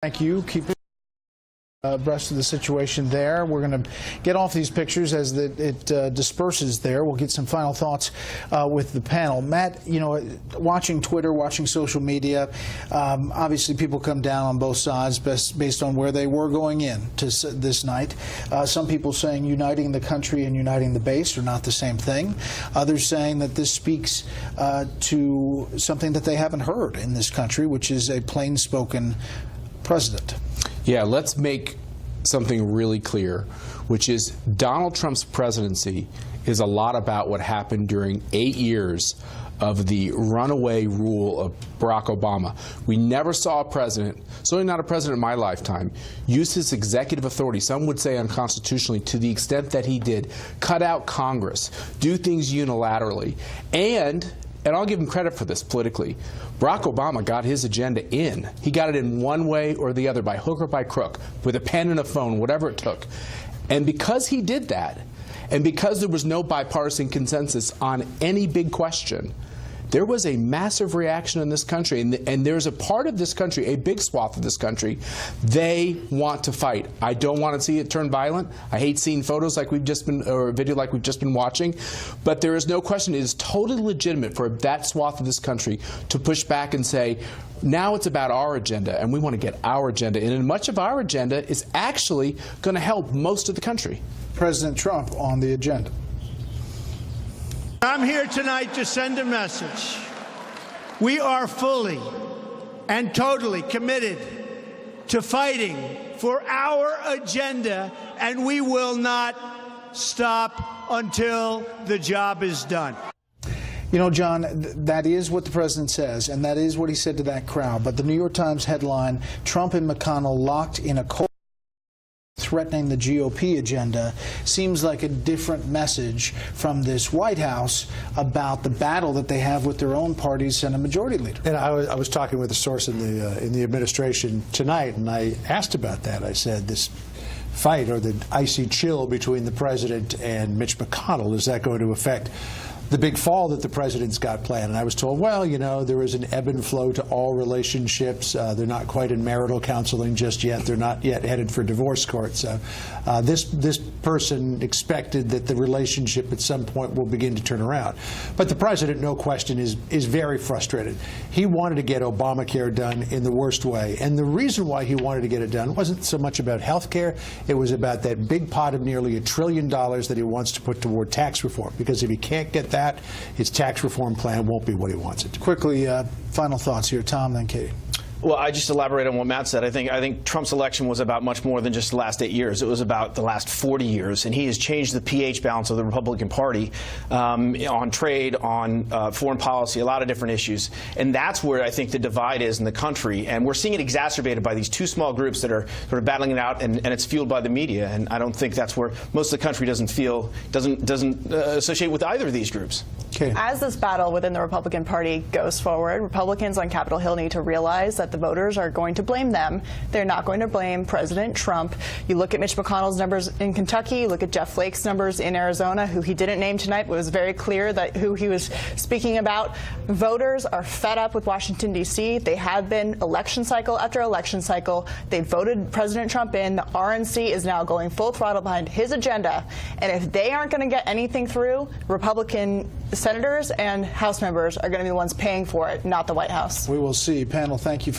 Thank you. Keep abreast of the situation there. We're going to get off these pictures as it disperses there. We'll get some final thoughts with the panel. Matt, you know, watching Twitter, watching social media, obviously people come down on both sides based on where they were going in to this night. Some people saying uniting the country and uniting the base are not the same thing. Others saying that this speaks to something that they haven't heard in this country, which is a plain-spoken president. Yeah, let's make something really clear, which is Donald Trump's presidency is a lot about what happened during 8 years of the runaway rule of Barack Obama. We never saw a president, certainly not a president in my lifetime, use his executive authority, some would say unconstitutionally, to the extent that he did, cut out Congress, do things unilaterally, and I'll give him credit for this politically, Barack Obama got his agenda in. He got it in one way or the other, by hook or by crook, with a pen and a phone, whatever it took. And because he did that, and because there was no bipartisan consensus on any big question, there was a massive reaction in this country, and there's a part of this country, a big swath of this country, they want to fight. I don't want to see it turn violent. I hate seeing photos like we've just been, or a video like we've just been watching, but there is no question it is totally legitimate for that swath of this country to push back and say, now it's about our agenda, and we want to get our agenda in, and much of our agenda is actually going to help most of the country. President Trump on the agenda. I'm here tonight to send a message. We are fully and totally committed to fighting for our agenda, and we will not stop until the job is done. You know, John, that is what the president says, and that is what he said to that crowd. But the New York Times headline, Trump and McConnell locked in a cold threatening the GOP agenda, seems like a different message from this White House about the battle that they have with their own party's Senate Majority Leader. And I was talking with a source in the administration tonight, and I asked about that. I said, this fight, or the icy chill between the president and Mitch McConnell, is that going to affect the big fall that the president's got planned? And I was told, well, you know, there is an ebb and flow to all relationships. They're not quite in marital counseling just yet. They're not yet headed for divorce court. So this person expected that the relationship at some point will begin to turn around. But the president, no question, is very frustrated. He wanted to get Obamacare done in the worst way. And the reason why he wanted to get it done wasn't so much about health care. It was about that big pot of nearly $1 trillion that he wants to put toward tax reform. Because if he can't get that, his tax reform plan won't be what he wants it to be. Quickly, final thoughts here, Tom, then Katie. Well, I just elaborate on what Matt said. I think Trump's election was about much more than just the last 8 years. It was about the last 40 years, and he has changed the pH balance of the Republican Party on trade, on foreign policy, a lot of different issues. And that's where I think the divide is in the country. And we're seeing it exacerbated by these two small groups that are sort of battling it out, and it's fueled by the media. And I don't think that's where most of the country doesn't associate with either of these groups. Okay. As this battle within the Republican Party goes forward, Republicans on Capitol Hill need to realize that the voters are going to blame them. They're not going to blame President Trump. You look at Mitch McConnell's numbers in Kentucky, you look at Jeff Flake's numbers in Arizona, who he didn't name tonight, but it was very clear that who he was speaking about. Voters are fed up with Washington, D.C. They have been election cycle after election cycle. They voted President Trump in. The RNC is now going full throttle behind his agenda. And if they aren't going to get anything through, Republican senators and House members are going to be the ones paying for it, not the White House. We will see. Panel, thank you for